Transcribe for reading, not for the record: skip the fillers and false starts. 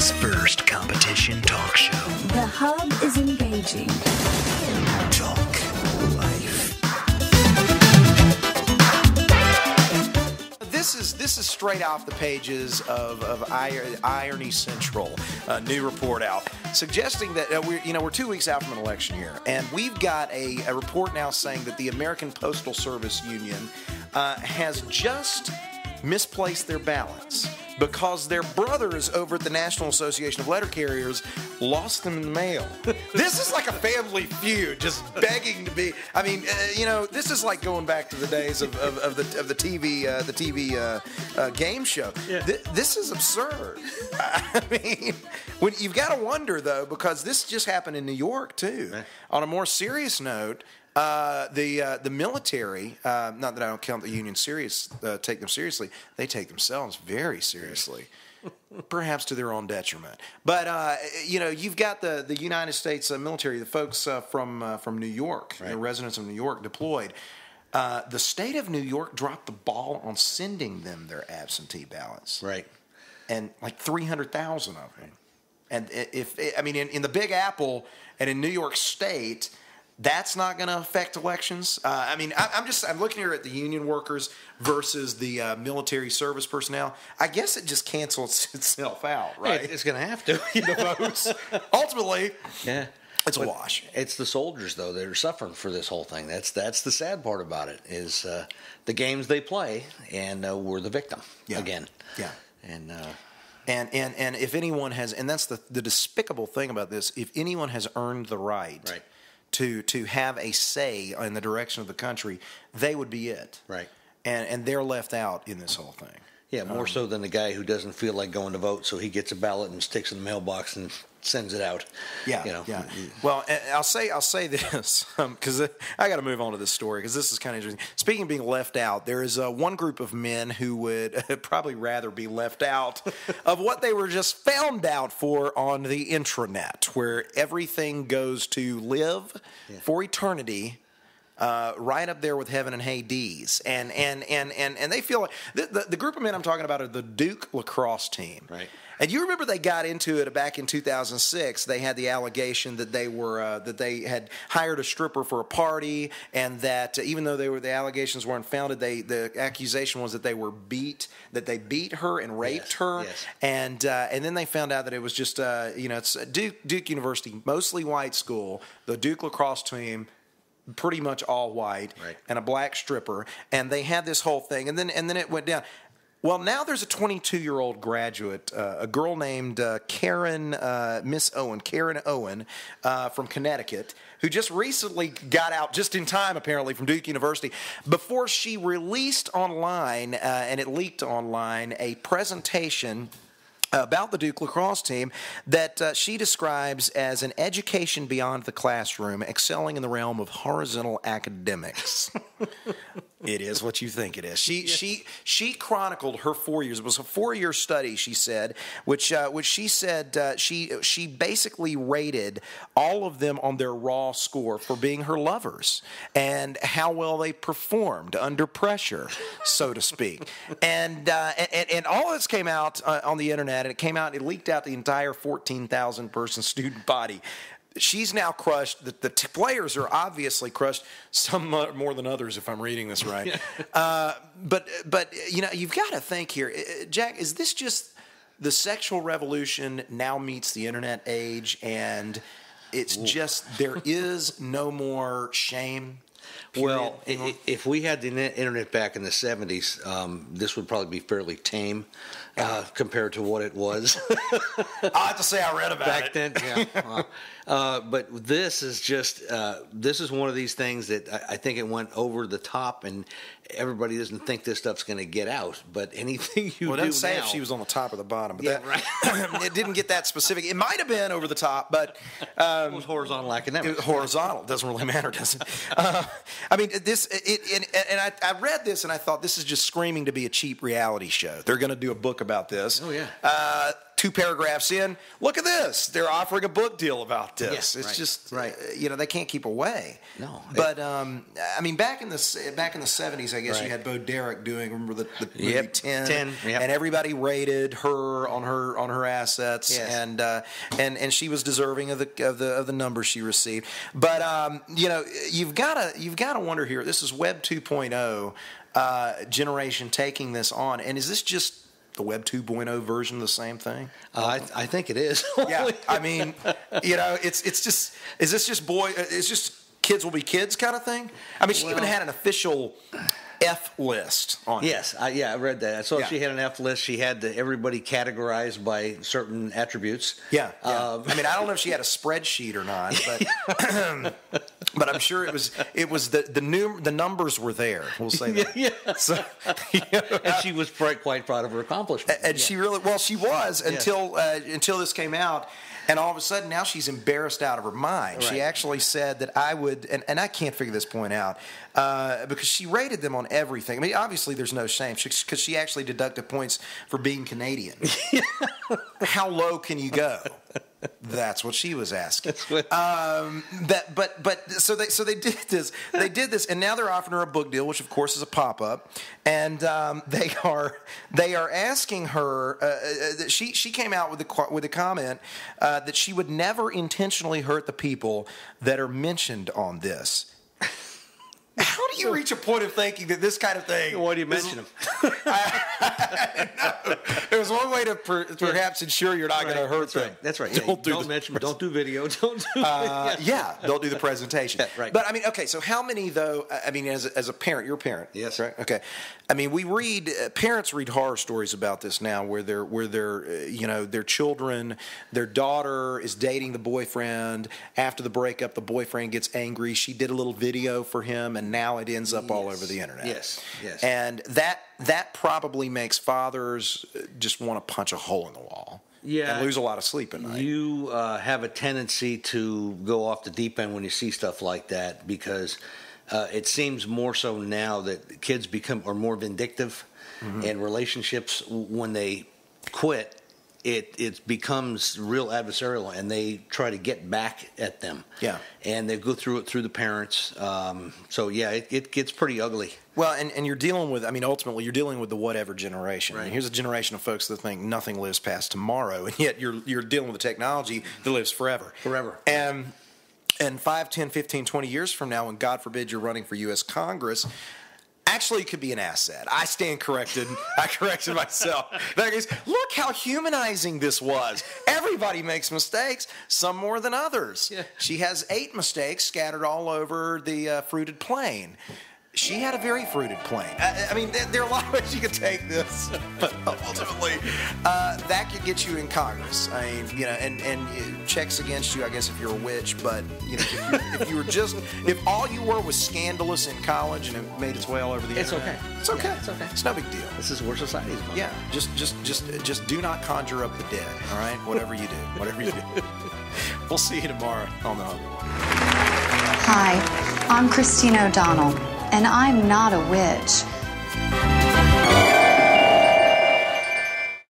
America's first competition talk show. The hub is engaging. Talk Life. This is straight off the pages of Irony Central, a new report out suggesting that we're 2 weeks out from an election year, and we've got a report now saying that the American Postal Service Union has just misplaced their ballots because their brothers over at the National Association of Letter Carriers lost them in the mail. This is like a family feud, just begging to be. I mean, this is like going back to the days of the TV game show. Yeah. This is absurd. I mean, when you've got to wonder though, because this just happened in New York too. Right. On a more serious note. The military, not that I don't count the Union take them seriously, they take themselves very seriously, perhaps to their own detriment. But, you've got the United States military, the folks from New York, right. The residents of New York deployed. The state of New York dropped the ball on sending them their absentee ballots. Right. And like 300,000 of them. And in the Big Apple and in New York State, that's not going to affect elections. I'm looking here at the union workers versus the military service personnel. I guess it just cancels itself out, right? It's going to have to. The votes. Ultimately, yeah, it's a wash. It's the soldiers, though, that are suffering for this whole thing. That's the sad part about it is the games they play, and we're the victim again. Yeah. And if anyone has, and that's the despicable thing about this, if anyone has earned the right. To have a say in the direction of the country, they would be it. Right. And they're left out in this whole thing. Yeah, more so than the guy who doesn't feel like going to vote, so he gets a ballot and sticks it in the mailbox and sends it out. Yeah, yeah. Well, I'll say this because I got to move on to this story because this is kind of interesting. Speaking of being left out, there is one group of men who would probably rather be left out of what they were just found out for on the intranet, where everything goes to live for eternity. Right up there with heaven and Hades, and they feel like the group of men I'm talking about are the Duke lacrosse team. Right. And you remember they got into it back in 2006. They had the allegation that they had hired a stripper for a party, and that even though the allegations weren't founded, the accusation was that they beat her and raped her, and then they found out that it was just it's Duke University, mostly white school, the Duke lacrosse team. Pretty much all white, right. And a black stripper, and they had this whole thing, and then it went down. Well, now there's a 22-year-old graduate, a girl named Karen Owen from Connecticut, who just recently got out just in time, apparently, from Duke University, before she released online, and it leaked online, a presentation about the Duke lacrosse team that she describes as an education beyond the classroom, excelling in the realm of horizontal academics. It is what you think it is. She chronicled her 4 years. It was a 4-year study, she said, which she said she basically rated all of them on their raw score for being her lovers and how well they performed under pressure, so to speak. And all this came out on the internet, and it leaked out the entire 14,000 person student body. She's now crushed. The players are obviously crushed, some more than others, if I'm reading this right. But you've got to think here, Jack. Is this just the sexual revolution now meets the internet age, and it's just there is no more shame? Period. Well, if we had the internet back in the 70s, this would probably be fairly tame compared to what it was. I have to say I read about back then. Yeah. But this is just this is one of these things that I think it went over the top, and everybody doesn't think this stuff's going to get out. But anything you do doesn't say now, if she was on the top or the bottom. But yeah, right. It didn't get that specific. It might have been over the top, but it was horizontal academics. Horizontal doesn't really matter, does it? I mean, I read this and I thought this is just screaming to be a cheap reality show. They're going to do a book book about this. Oh, yeah. 2 paragraphs in, look at this. They're offering a book deal about this. Yeah, It's right, just, right. They can't keep away. No. But, I mean, back in the 70s, I guess, Right. you had Bo Derek doing, remember the movie Yep, 10? 10, yep. And everybody rated her on her assets. Yes. And she was deserving of the numbers she received. But, you've got to wonder here, this is Web 2.0 generation taking this on. And is this just the Web 2.0 version of the same thing? I think it is. Yeah, I mean, it's just, is this just it's just kids will be kids kind of thing? I mean, she even had an official F list on it. Yes, I read that. So Yeah. she had an F list. She had everybody categorized by certain attributes. Yeah. I mean, I don't know if she had a spreadsheet or not, but but I'm sure it was the numbers were there. We'll say that. Yeah. So, And she was quite proud of her accomplishment. and she was until this came out. And all of a sudden, now she's embarrassed out of her mind. Right. She actually said that I would, and I can't figure this point out, because she rated them on everything. I mean, obviously, there's no shame, because she actually deducted points for being Canadian. How low can you go? That's what she was asking. So they did this. They did this, and now they're offering her a book deal, which of course is a pop-up. And they are asking her. She came out with a comment that she would never intentionally hurt the people that are mentioned on this. How do you reach a point of thinking that this kind of thing? Why do you mention them? There's one way to perhaps ensure you're not going to hurt them. That's right. Yeah, don't mention. Don't do video. Don't do. Don't do the presentation. Right. But I mean, okay. So how many though? I mean, as a parent, you're a parent. Yes. Right. Okay. I mean, parents read horror stories about this now, where their children, their daughter is dating the boyfriend. After the breakup, the boyfriend gets angry. She did a little video for him, and now it ends up all over the internet. Yes. And that probably makes fathers just want to punch a hole in the wall. Yeah. And lose a lot of sleep at night. You have a tendency to go off the deep end when you see stuff like that, because it seems more so now that kids are more vindictive, and relationships, when they quit, it becomes real adversarial, and they try to get back at them. Yeah. And they go through the parents. So yeah, it gets pretty ugly. Well, and you're dealing with, I mean, ultimately, you're dealing with the whatever generation. Right. And here's a generation of folks that think nothing lives past tomorrow, and yet you're dealing with a technology that lives forever. Forever. And 5, 10, 15, 20 years from now, when God forbid you're running for U.S. Congress, actually it could be an asset. I stand corrected. I corrected myself. That is, look how humanizing this was. Everybody makes mistakes, some more than others. Yeah. She has 8 mistakes scattered all over the fruited plain. She had a very fruited plain. I mean, there are a lot of ways you could take this, but ultimately, that could get you in Congress. I mean, and it checks against you, I guess, if you're a witch. But if you were if all you were was scandalous in college and it made its way all over the It's internet, okay. it's okay. Yeah, it's okay. It's no big deal. This is where society is going. Yeah, just do not conjure up the dead. All right, whatever you do. We'll see you tomorrow on the Hub. Hi, I'm Christine O'Donnell, and I'm not a witch.